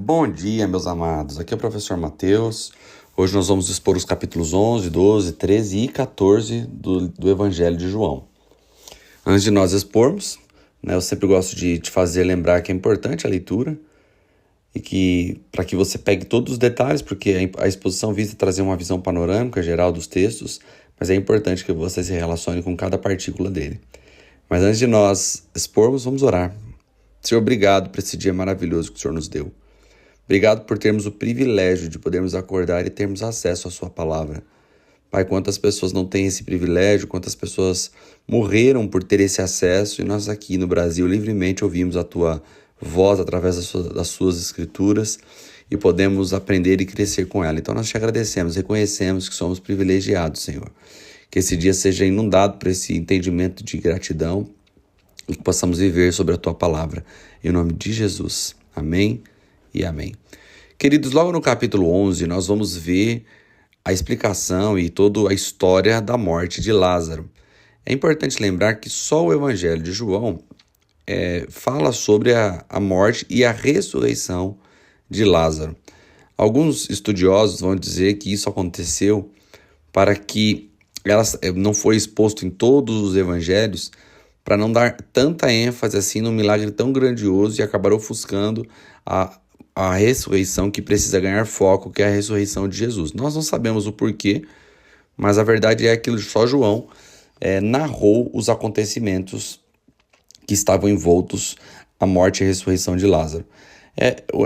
Bom dia, meus amados. Aqui é o professor Mateus. Hoje nós vamos expor os capítulos 11, 12, 13 e 14 do Evangelho de João. Antes de nós expormos, eu sempre gosto de te fazer lembrar que é importante a leitura e que para que você pegue todos os detalhes, porque a exposição visa trazer uma visão panorâmica geral dos textos, mas é importante que você se relacione com cada partícula dele. Mas antes de nós expormos, vamos orar. Senhor, obrigado por esse dia maravilhoso que o Senhor nos deu. Obrigado por termos o privilégio de podermos acordar e termos acesso à sua palavra. Pai, quantas pessoas não têm esse privilégio, quantas pessoas morreram por ter esse acesso, e nós aqui no Brasil livremente ouvimos a tua voz através das suas escrituras e podemos aprender e crescer com ela. Então nós te agradecemos, reconhecemos que somos privilegiados, Senhor. Que esse dia seja inundado por esse entendimento de gratidão e que possamos viver sobre a tua palavra. Em nome de Jesus. Amém e amém. Queridos, logo no capítulo 11, nós vamos ver a explicação e toda a história da morte de Lázaro. É importante lembrar que só o Evangelho de João fala sobre a morte e a ressurreição de Lázaro. Alguns estudiosos vão dizer que isso aconteceu para que não foi exposto em todos os evangelhos, para não dar tanta ênfase assim num milagre tão grandioso e acabar ofuscando a ressurreição que precisa ganhar foco, que é a ressurreição de Jesus. Nós não sabemos o porquê, mas a verdade é que só João narrou os acontecimentos que estavam envoltos à morte e à ressurreição de Lázaro.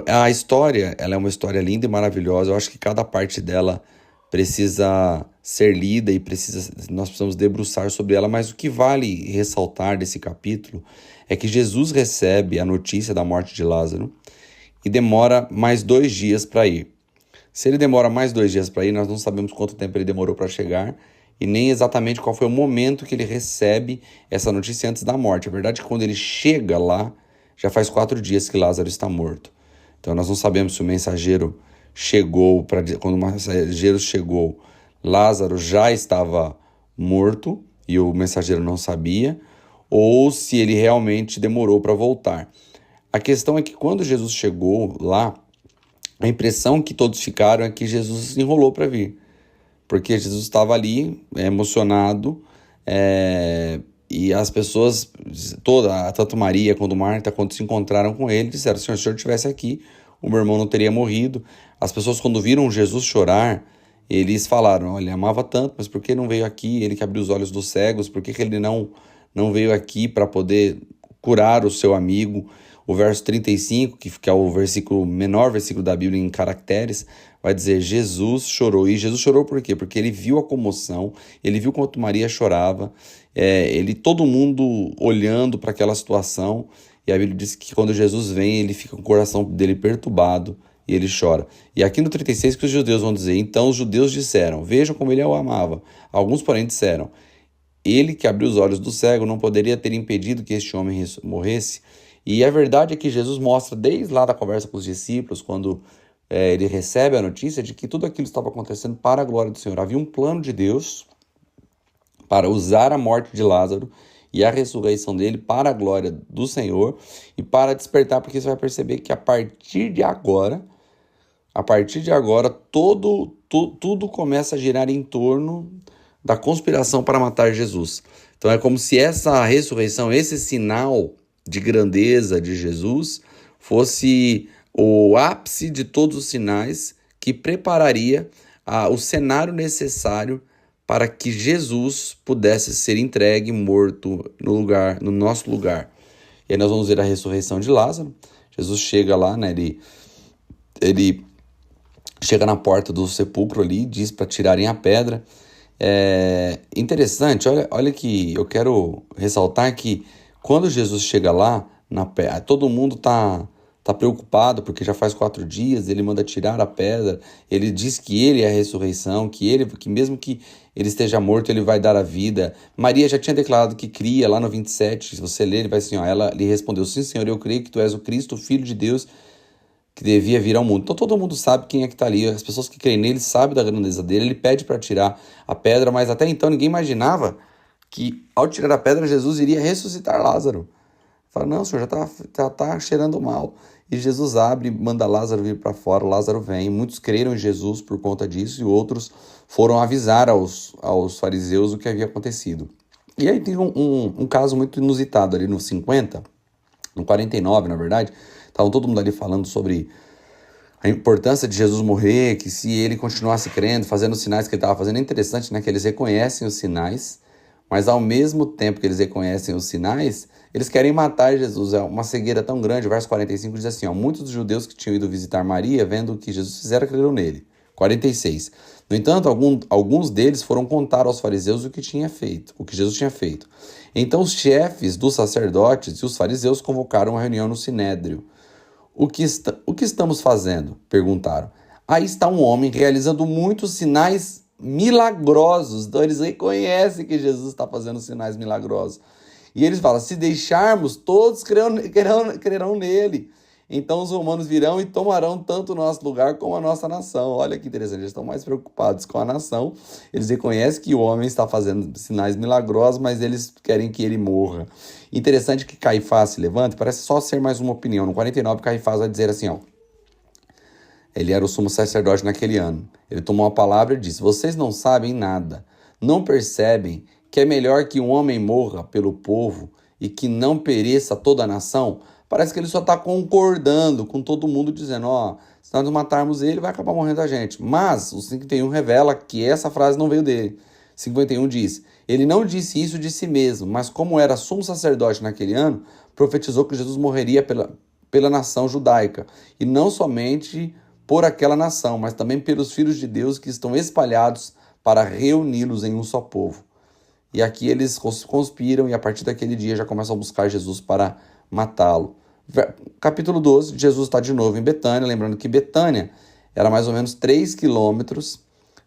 A história, ela é uma história linda e maravilhosa. Eu acho que cada parte dela precisa ser lida e nós precisamos debruçar sobre ela, mas o que vale ressaltar desse capítulo é que Jesus recebe a notícia da morte de Lázaro e demora mais 2 dias para ir. Se ele demora mais 2 dias para ir, nós não sabemos quanto tempo ele demorou para chegar e nem exatamente qual foi o momento que ele recebe essa notícia antes da morte. A verdade é que quando ele chega lá, já faz 4 dias que Lázaro está morto. Então nós não sabemos se o mensageiro chegou, quando o mensageiro chegou, Lázaro já estava morto e o mensageiro não sabia, ou se ele realmente demorou para voltar. A questão é que quando Jesus chegou lá, a impressão que todos ficaram é que Jesus se enrolou para vir, porque Jesus estava ali emocionado, e as pessoas, tanto Maria quanto Marta, quando se encontraram com ele, disseram: se o senhor estivesse aqui, o meu irmão não teria morrido. As pessoas, quando viram Jesus chorar, eles falaram: olha, ele amava tanto, mas por que não veio aqui? Ele que abriu os olhos dos cegos, por que ele não veio aqui para poder curar o seu amigo? O verso 35, que é o menor versículo da Bíblia em caracteres, vai dizer: Jesus chorou. E Jesus chorou por quê? Porque ele viu a comoção, ele viu quanto Maria chorava, todo mundo olhando para aquela situação. E a Bíblia diz que quando Jesus vem, ele fica com o coração dele perturbado e ele chora. E aqui no 36 que os judeus vão dizer: então os judeus disseram, vejam como ele o amava. Alguns, porém, disseram: ele que abriu os olhos do cego não poderia ter impedido que este homem morresse? E a verdade é que Jesus mostra desde lá da conversa com os discípulos, quando ele recebe a notícia de que tudo aquilo estava acontecendo para a glória do Senhor. Havia um plano de Deus para usar a morte de Lázaro e a ressurreição dele para a glória do Senhor e para despertar, porque você vai perceber que a partir de agora, tudo começa a girar em torno da conspiração para matar Jesus. Então é como se essa ressurreição, esse sinal de grandeza de Jesus, fosse o ápice de todos os sinais que prepararia o cenário necessário para que Jesus pudesse ser entregue, morto no nosso lugar. E aí nós vamos ver a ressurreição de Lázaro. Jesus chega lá, ele chega na porta do sepulcro ali, diz para tirarem a pedra. Interessante, olha que eu quero ressaltar que quando Jesus chega lá, todo mundo está preocupado, porque já faz 4 dias, ele manda tirar a pedra, ele diz que ele é a ressurreição, que mesmo que ele esteja morto, ele vai dar a vida. Maria já tinha declarado que cria, lá no 27, se você ler, ele vai assim, ela lhe respondeu: sim, Senhor, eu creio que tu és o Cristo, o Filho de Deus, que devia vir ao mundo. Então todo mundo sabe quem é que está ali, as pessoas que creem nele sabem da grandeza dele. Ele pede para tirar a pedra, mas até então ninguém imaginava que ao tirar a pedra Jesus iria ressuscitar Lázaro. Fala, não, senhor, já tá cheirando mal. E Jesus abre, manda Lázaro vir para fora, Lázaro vem. Muitos creram em Jesus por conta disso e outros foram avisar aos fariseus o que havia acontecido. E aí tem um caso muito inusitado ali no 50, no 49, na verdade. Estavam todo mundo ali falando sobre a importância de Jesus morrer, que se ele continuasse crendo, fazendo os sinais que ele estava fazendo. É interessante, né, que eles reconhecem os sinais, mas ao mesmo tempo que eles reconhecem os sinais, eles querem matar Jesus. É uma cegueira tão grande. O verso 45 diz assim, ó, muitos dos judeus que tinham ido visitar Maria, vendo o que Jesus fizera, creram nele. 46. No entanto, alguns deles foram contar aos fariseus o que Jesus tinha feito. Então os chefes dos sacerdotes e os fariseus convocaram uma reunião no Sinédrio. O que estamos fazendo? Perguntaram. Aí está um homem realizando muitos sinais milagrosos. Então eles reconhecem que Jesus está fazendo sinais milagrosos. E eles falam, se deixarmos, todos crerão nele. Então os romanos virão e tomarão tanto o nosso lugar como a nossa nação. Olha que interessante, eles estão mais preocupados com a nação. Eles reconhecem que o homem está fazendo sinais milagrosos, mas eles querem que ele morra. Interessante que Caifás se levanta, parece só ser mais uma opinião. No 49, Caifás vai dizer assim, ó. Ele era o sumo sacerdote naquele ano. Ele tomou a palavra e disse, vocês não sabem nada, não percebem que é melhor que um homem morra pelo povo e que não pereça toda a nação? Parece que ele só está concordando com todo mundo, dizendo, ó, se nós matarmos ele, vai acabar morrendo a gente. Mas o 51 revela que essa frase não veio dele. 51 diz, ele não disse isso de si mesmo, mas como era sumo sacerdote naquele ano, profetizou que Jesus morreria pela nação judaica. E não somente por aquela nação, mas também pelos filhos de Deus que estão espalhados para reuni-los em um só povo. E aqui eles conspiram e a partir daquele dia já começam a buscar Jesus para matá-lo. Capítulo 12, Jesus está de novo em Betânia, lembrando que Betânia era mais ou menos 3 quilômetros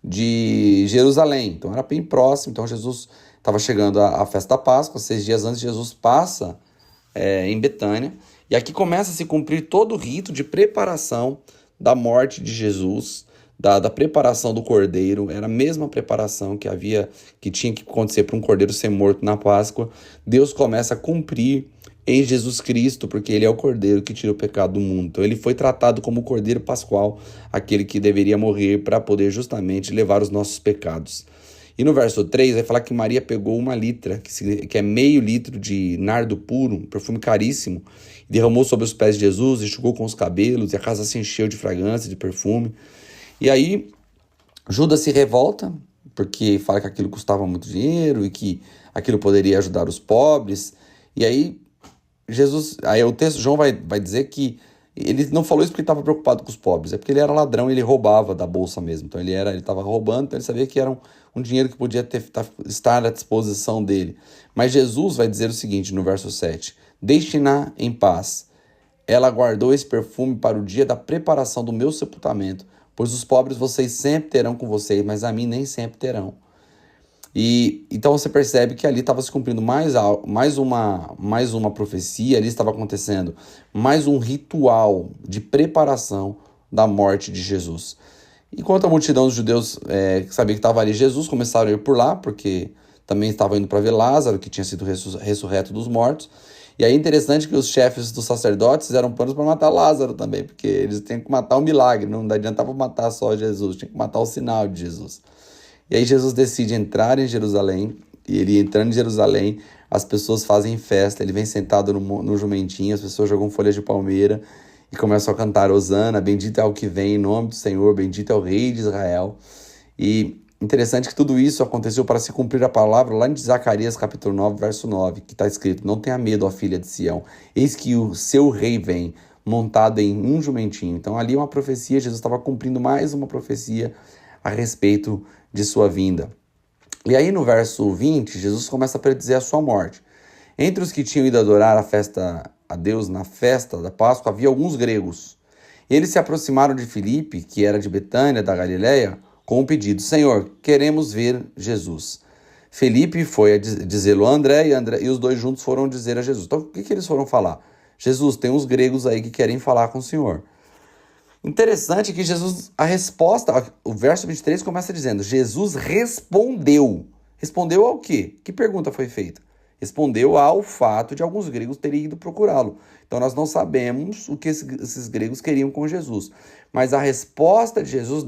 de Jerusalém, então era bem próximo. Então Jesus estava chegando à festa da Páscoa, 6 dias antes Jesus passa em Betânia, e aqui começa a se cumprir todo o rito de preparação da morte de Jesus, da preparação do cordeiro. Era a mesma preparação que tinha que acontecer para um cordeiro ser morto na Páscoa. Deus começa a cumprir em Jesus Cristo, porque ele é o cordeiro que tira o pecado do mundo. Então ele foi tratado como o cordeiro pascual, aquele que deveria morrer para poder justamente levar os nossos pecados. E no verso 3 vai falar que Maria pegou 1 litra, que é meio litro de nardo puro, um perfume caríssimo, e derramou sobre os pés de Jesus, enxugou com os cabelos, e a casa se encheu de fragrância, de perfume. E aí Judas se revolta, porque fala que aquilo custava muito dinheiro e que aquilo poderia ajudar os pobres. E aí o texto João vai dizer que ele não falou isso porque estava preocupado com os pobres, é porque ele era ladrão e ele roubava da bolsa mesmo. Então ele estava roubando, então ele sabia que era um dinheiro que podia estar à disposição dele. Mas Jesus vai dizer o seguinte no verso 7, deixe-na em paz. Ela guardou esse perfume para o dia da preparação do meu sepultamento, pois os pobres vocês sempre terão com vocês, mas a mim nem sempre terão. E então você percebe que ali estava se cumprindo mais uma profecia, ali estava acontecendo mais um ritual de preparação da morte de Jesus. Enquanto a multidão dos judeus que sabia que estava ali Jesus, começaram a ir por lá, porque também estavam indo para ver Lázaro, que tinha sido ressurreto dos mortos. E aí é interessante que os chefes dos sacerdotes fizeram planos para matar Lázaro também, porque eles tinham que matar o milagre, não adiantava matar só Jesus, tinha que matar o sinal de Jesus. E aí Jesus decide entrar em Jerusalém, e ele entrando em Jerusalém, as pessoas fazem festa, ele vem sentado no jumentinho, as pessoas jogam folhas de palmeira e começam a cantar Hosana, bendito é o que vem em nome do Senhor, bendito é o Rei de Israel. E interessante que tudo isso aconteceu para se cumprir a palavra lá em Zacarias capítulo 9, verso 9, que está escrito, não tenha medo, ó filha de Sião, eis que o seu rei vem, montado em um jumentinho. Então ali uma profecia, Jesus estava cumprindo mais uma profecia a respeito de sua vinda. E aí no verso 20, Jesus começa a predizer a sua morte. Entre os que tinham ido adorar a Deus na festa da Páscoa, havia alguns gregos. Eles se aproximaram de Filipe, que era de Betânia, da Galileia, com um pedido, Senhor, queremos ver Jesus. Filipe foi a dizê-lo a André, e os dois juntos foram dizer a Jesus. Então o que eles foram falar? Jesus, tem uns gregos aí que querem falar com o Senhor. Interessante que a resposta, o verso 23 começa dizendo, Jesus respondeu. Respondeu ao quê? Que pergunta foi feita? Respondeu ao fato de alguns gregos terem ido procurá-lo. Então nós não sabemos o que esses gregos queriam com Jesus. Mas a resposta de Jesus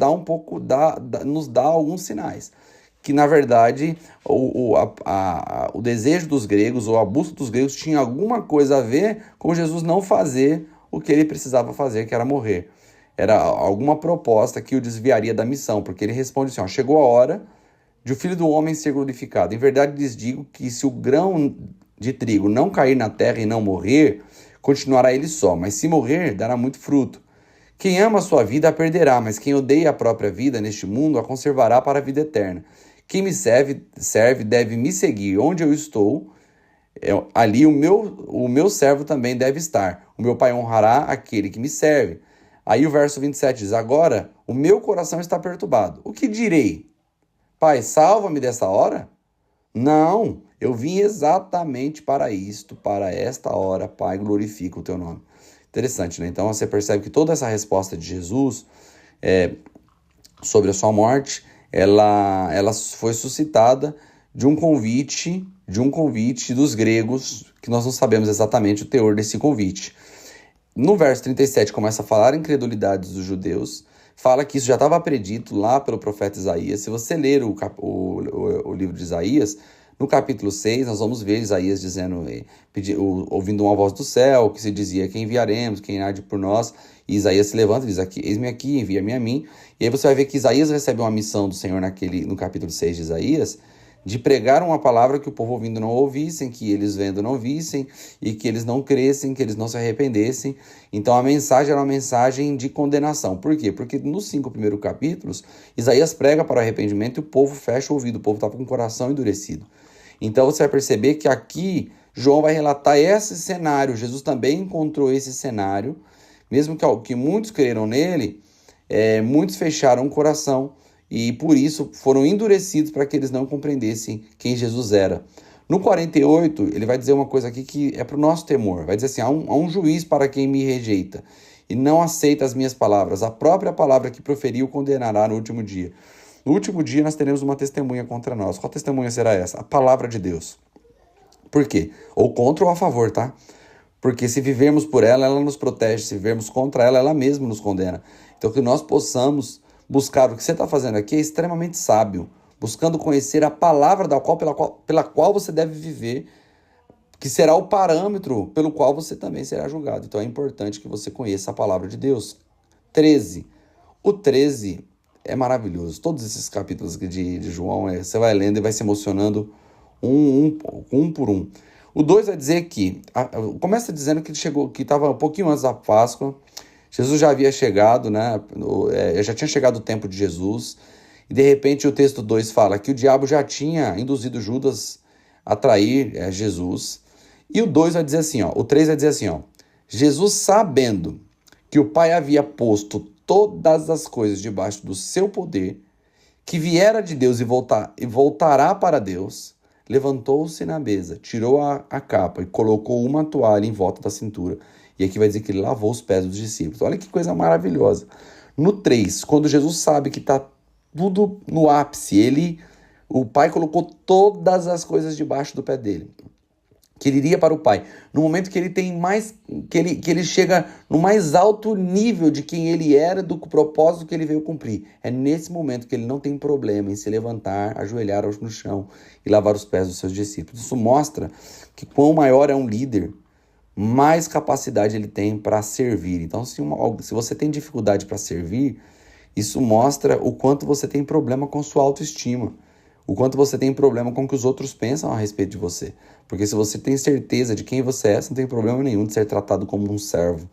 nos dá alguns sinais. Que na verdade o desejo dos gregos ou a busca dos gregos tinha alguma coisa a ver com Jesus não fazer o que ele precisava fazer, que era morrer. Era alguma proposta que o desviaria da missão, porque ele responde assim, ó, chegou a hora de o Filho do Homem ser glorificado. Em verdade lhes digo que se o grão de trigo não cair na terra e não morrer, continuará ele só, mas se morrer, dará muito fruto. Quem ama a sua vida a perderá, mas quem odeia a própria vida neste mundo a conservará para a vida eterna. Quem me serve deve me seguir. Onde eu estou, ali o meu servo também deve estar. O meu Pai honrará aquele que me serve. Aí o verso 27 diz, agora o meu coração está perturbado. O que direi? Pai, salva-me dessa hora? Não, eu vim exatamente para isto, para esta hora, Pai, glorifica o teu nome. Interessante, né? Então você percebe que toda essa resposta de Jesus sobre a sua morte, ela foi suscitada de um convite dos gregos, que nós não sabemos exatamente o teor desse convite. No verso 37 começa a falar a incredulidade dos judeus, fala que isso já estava predito lá pelo profeta Isaías. Se você ler o livro de Isaías, no capítulo 6, nós vamos ver Isaías dizendo, ouvindo uma voz do céu, que se dizia, quem enviaremos, quem há de por nós? E Isaías se levanta e diz, eis-me aqui, envia-me a mim. E aí você vai ver que Isaías recebe uma missão do Senhor no capítulo 6 de Isaías, de pregar uma palavra que o povo ouvindo não ouvissem, que eles vendo não vissem, e que eles não crescem, que eles não se arrependessem. Então a mensagem era uma mensagem de condenação. Por quê? Porque nos 5 primeiros capítulos, Isaías prega para o arrependimento e o povo fecha o ouvido, o povo estava com o coração endurecido. Então você vai perceber que aqui João vai relatar esse cenário. Jesus também encontrou esse cenário, mesmo que muitos creram nele, muitos fecharam o coração, e por isso foram endurecidos para que eles não compreendessem quem Jesus era. No 48, ele vai dizer uma coisa aqui que é para o nosso temor. Vai dizer assim, há um juiz para quem me rejeita e não aceita as minhas palavras. A própria palavra que proferiu condenará no último dia. No último dia nós teremos uma testemunha contra nós. Qual testemunha será essa? A palavra de Deus. Por quê? Ou contra ou a favor, tá? Porque se vivermos por ela, ela nos protege. Se vivermos contra ela, ela mesma nos condena. Então que nós possamos buscar o que você está fazendo aqui é extremamente sábio, buscando conhecer a palavra pela qual você deve viver, que será o parâmetro pelo qual você também será julgado. Então é importante que você conheça a palavra de Deus. 13. O 13 é maravilhoso. Todos esses capítulos de João, você vai lendo e vai se emocionando um por um. O 2 vai dizer que, começa dizendo que ele chegou, que estava um pouquinho antes da Páscoa. Jesus já havia chegado, né? Já tinha chegado o tempo de Jesus, e de repente o texto 2 fala que o diabo já tinha induzido Judas a trair Jesus. E o 2 vai dizer assim, o 3 vai dizer assim, Jesus, sabendo que o Pai havia posto todas as coisas debaixo do seu poder, que viera de Deus e voltará para Deus, levantou-se na mesa, tirou a capa e colocou uma toalha em volta da cintura. E aqui vai dizer que ele lavou os pés dos discípulos. Olha que coisa maravilhosa. No 3, quando Jesus sabe que está tudo no ápice, o Pai colocou todas as coisas debaixo do pé dele, que ele iria para o Pai. No momento que ele tem mais, que ele chega no mais alto nível de quem ele era, do propósito que ele veio cumprir. É nesse momento que ele não tem problema em se levantar, ajoelhar no chão e lavar os pés dos seus discípulos. Isso mostra que quão maior é um líder, mais capacidade ele tem para servir. Então, se você tem dificuldade para servir, isso mostra o quanto você tem problema com sua autoestima, o quanto você tem problema com o que os outros pensam a respeito de você. Porque se você tem certeza de quem você é, você não tem problema nenhum de ser tratado como um servo.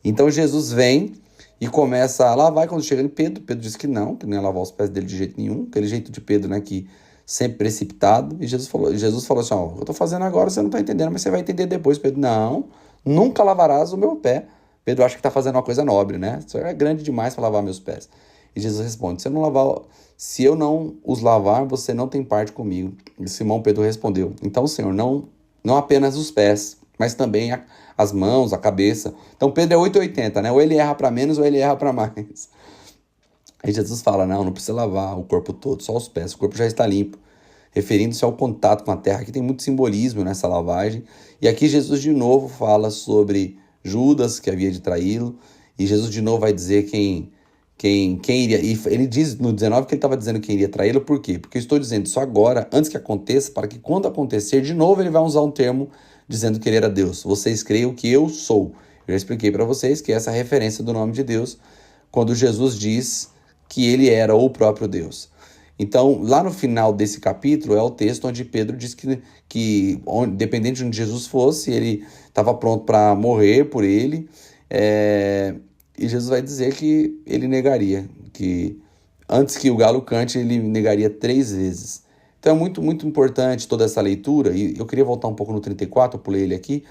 Então, Jesus vem e começa a lavar. Quando chega em Pedro diz que não ia lavar os pés dele de jeito nenhum, aquele jeito de Pedro, né, que sempre precipitado, e Jesus falou assim, eu estou fazendo agora, você não está entendendo, mas você vai entender depois. Pedro, não, nunca lavarás o meu pé. Pedro acha que está fazendo uma coisa nobre, né? Isso é grande demais para lavar meus pés. E Jesus responde, se eu não os lavar, você não tem parte comigo. E Simão Pedro respondeu, então, Senhor, não apenas os pés, mas também as mãos, a cabeça. Então Pedro é 880, né? Ou ele erra para menos ou ele erra para mais. Aí Jesus fala, não precisa lavar o corpo todo, só os pés, o corpo já está limpo. referindo-se ao contato com a terra. Aqui tem muito simbolismo nessa lavagem. E aqui Jesus de novo fala sobre Judas, que havia de traí-lo, e Jesus de novo vai dizer quem iria. E ele diz no 19 que ele estava dizendo quem iria traí-lo, por quê? Porque eu estou dizendo isso agora, antes que aconteça, para que quando acontecer, de novo ele vai usar um termo dizendo que ele era Deus. Vocês creiam que eu sou. Eu já expliquei para vocês que essa é a referência do nome de Deus, quando Jesus diz que ele era o próprio Deus. Então, lá no final desse capítulo, é o texto onde Pedro diz que dependente de onde Jesus fosse, ele estava pronto para morrer por ele, e Jesus vai dizer que ele negaria, que antes que o galo cante, ele negaria 3 vezes. Então é muito, muito importante toda essa leitura, e eu queria voltar um pouco no 34, eu pulei ele aqui,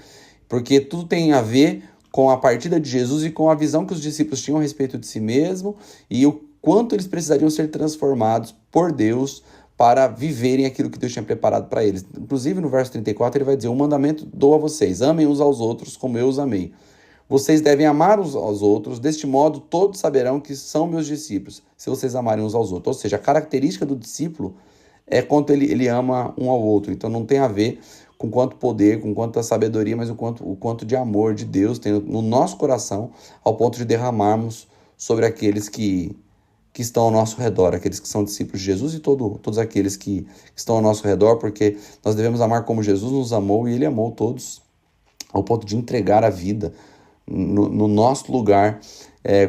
porque tudo tem a ver com a partida de Jesus e com a visão que os discípulos tinham a respeito de si mesmo e o quanto eles precisariam ser transformados por Deus para viverem aquilo que Deus tinha preparado para eles. Inclusive no verso 34 ele vai dizer: "Um mandamento dou a vocês, amem uns aos outros como eu os amei. Vocês devem amar uns aos outros, deste modo todos saberão que são meus discípulos, se vocês amarem uns aos outros." Ou seja, a característica do discípulo é quanto ele ama um ao outro. Então não tem a ver com quanto poder, com quanta sabedoria, mas o quanto de amor de Deus tem no nosso coração, ao ponto de derramarmos sobre aqueles que estão ao nosso redor, aqueles que são discípulos de Jesus e todos aqueles que estão ao nosso redor, porque nós devemos amar como Jesus nos amou e ele amou todos, ao ponto de entregar a vida no nosso lugar,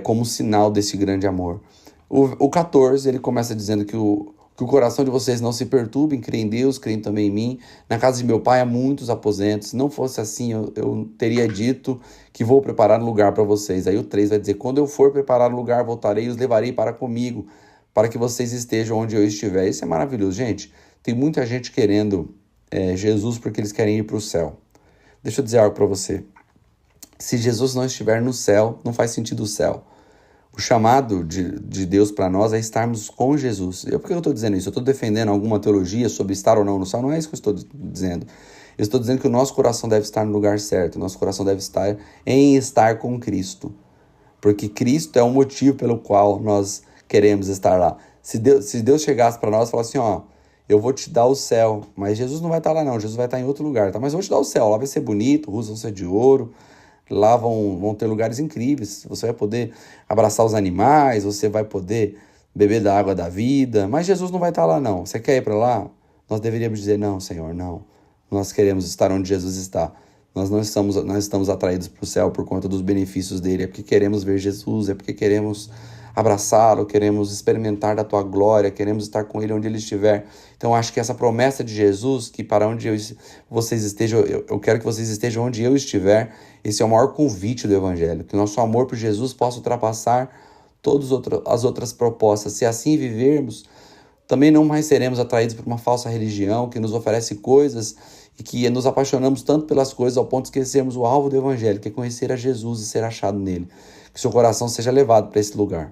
como sinal desse grande amor. O 14, ele começa dizendo que o coração de vocês não se perturbe, creem em Deus, creem também em mim. Na casa de meu pai há muitos aposentos. Se não fosse assim, eu teria dito que vou preparar um lugar para vocês. Aí o 3 vai dizer: quando eu for preparar um lugar, voltarei e os levarei para comigo, para que vocês estejam onde eu estiver. Isso é maravilhoso, gente. Tem muita gente querendo Jesus porque eles querem ir para o céu. Deixa eu dizer algo para você. Se Jesus não estiver no céu, não faz sentido o céu. O chamado de Deus para nós é estarmos com Jesus. Por que eu estou dizendo isso? Eu estou defendendo alguma teologia sobre estar ou não no céu? Não é isso que eu estou dizendo. Eu estou dizendo que o nosso coração deve estar no lugar certo. O nosso coração deve estar com Cristo. Porque Cristo é o motivo pelo qual nós queremos estar lá. Se Deus chegasse para nós e falasse assim: eu vou te dar o céu, mas Jesus não vai estar lá não, Jesus vai estar em outro lugar, tá? Mas eu vou te dar o céu, lá vai ser bonito, ruas vão ser de ouro, lá vão ter lugares incríveis, você vai poder abraçar os animais, você vai poder beber da água da vida, mas Jesus não vai estar lá não. Você quer ir para lá? Nós deveríamos dizer: não, Senhor, não. Nós queremos estar onde Jesus está. Nós não estamos atraídos para o céu por conta dos benefícios dele, é porque queremos ver Jesus, é porque queremos abraçá-lo, queremos experimentar da tua glória, queremos estar com ele onde ele estiver. Então acho que essa promessa de Jesus, que para onde vocês estejam, eu quero que vocês estejam onde eu estiver, esse é o maior convite do Evangelho, que nosso amor por Jesus possa ultrapassar todas as outras propostas. Se assim vivermos, também não mais seremos atraídos por uma falsa religião que nos oferece coisas e que nos apaixonamos tanto pelas coisas ao ponto de esquecermos o alvo do Evangelho, que é conhecer a Jesus e ser achado nele. Que seu coração seja levado para esse lugar.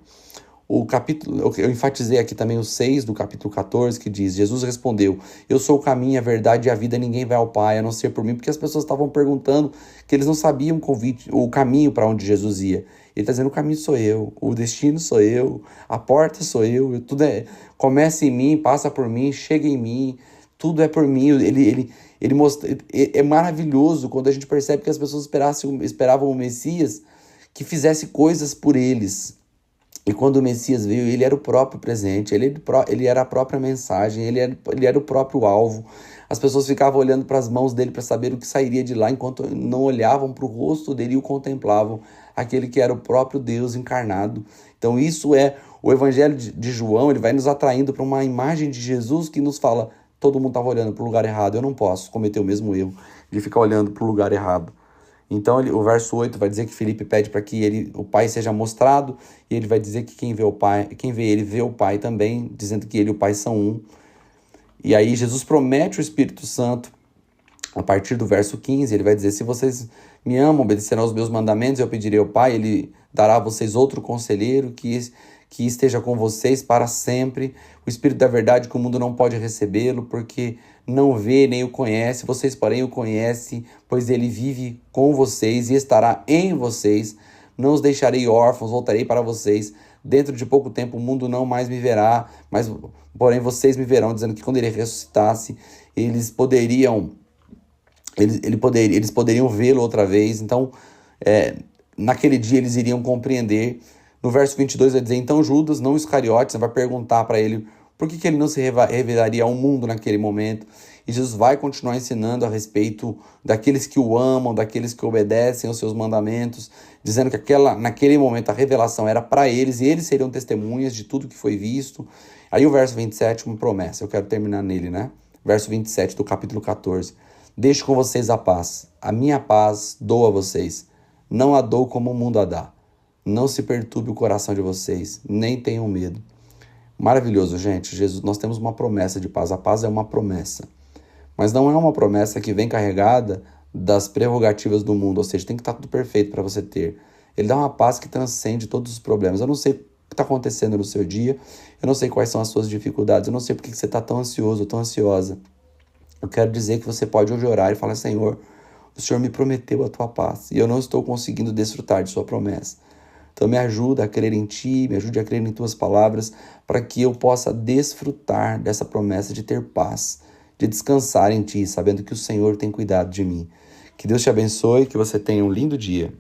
O capítulo, eu enfatizei aqui também o 6 do capítulo 14, que diz: Jesus respondeu: eu sou o caminho, a verdade e a vida, ninguém vai ao Pai a não ser por mim, porque as pessoas estavam perguntando que eles não sabiam o caminho para onde Jesus ia. Ele está dizendo: o caminho sou eu, o destino sou eu, a porta sou eu, tudo começa em mim, passa por mim, chega em mim, tudo é por mim. Ele mostra, é maravilhoso quando a gente percebe que as pessoas esperavam o Messias que fizesse coisas por eles. E quando o Messias veio, ele era o próprio presente, ele era a própria mensagem, ele era o próprio alvo. As pessoas ficavam olhando para as mãos dele para saber o que sairia de lá, enquanto não olhavam para o rosto dele e o contemplavam, aquele que era o próprio Deus encarnado. Então isso é o Evangelho de João, ele vai nos atraindo para uma imagem de Jesus que nos fala: todo mundo estava olhando para o lugar errado, eu não posso cometer o mesmo erro de ficar olhando para o lugar errado. Então o verso 8 vai dizer que Filipe pede para que o Pai seja mostrado, e ele vai dizer que quem vê ele vê o Pai também, dizendo que ele e o Pai são um. E aí Jesus promete o Espírito Santo a partir do verso 15, ele vai dizer: se vocês me amam, obedecerão aos meus mandamentos, eu pedirei ao Pai, ele dará a vocês outro conselheiro que esteja com vocês para sempre, o Espírito da verdade, que o mundo não pode recebê-lo, porque não vê nem o conhece, vocês porém o conhecem, pois ele vive com vocês e estará em vocês. Não os deixarei órfãos, voltarei para vocês. dentro de pouco tempo o mundo não mais me verá, mas porém vocês me verão, dizendo que quando ele ressuscitasse, eles poderiam vê-lo outra vez. Então, naquele dia eles iriam compreender. No verso 22 vai dizer, então Judas, não Iscariotes, vai perguntar para ele por que ele não se revelaria ao mundo naquele momento. E Jesus vai continuar ensinando a respeito daqueles que o amam, daqueles que obedecem aos seus mandamentos, dizendo que naquele momento a revelação era para eles e eles seriam testemunhas de tudo que foi visto. Aí o verso 27, uma promessa, eu quero terminar nele, né? Verso 27 do capítulo 14. Deixo com vocês a paz, a minha paz dou a vocês, não a dou como o mundo a dá. Não se perturbe o coração de vocês, nem tenham medo. Maravilhoso, gente. Jesus, nós temos uma promessa de paz. A paz é uma promessa. Mas não é uma promessa que vem carregada das prerrogativas do mundo. Ou seja, tem que estar tudo perfeito para você ter. Ele dá uma paz que transcende todos os problemas. Eu não sei o que está acontecendo no seu dia. Eu não sei quais são as suas dificuldades. Eu não sei por que você está tão ansioso, tão ansiosa. Eu quero dizer que você pode hoje orar e falar, Senhor, o Senhor me prometeu a tua paz. E eu não estou conseguindo desfrutar de sua promessa. Então me ajuda a crer em Ti, me ajude a crer em Tuas palavras, para que eu possa desfrutar dessa promessa de ter paz, de descansar em Ti, sabendo que o Senhor tem cuidado de mim. Que Deus te abençoe, que você tenha um lindo dia.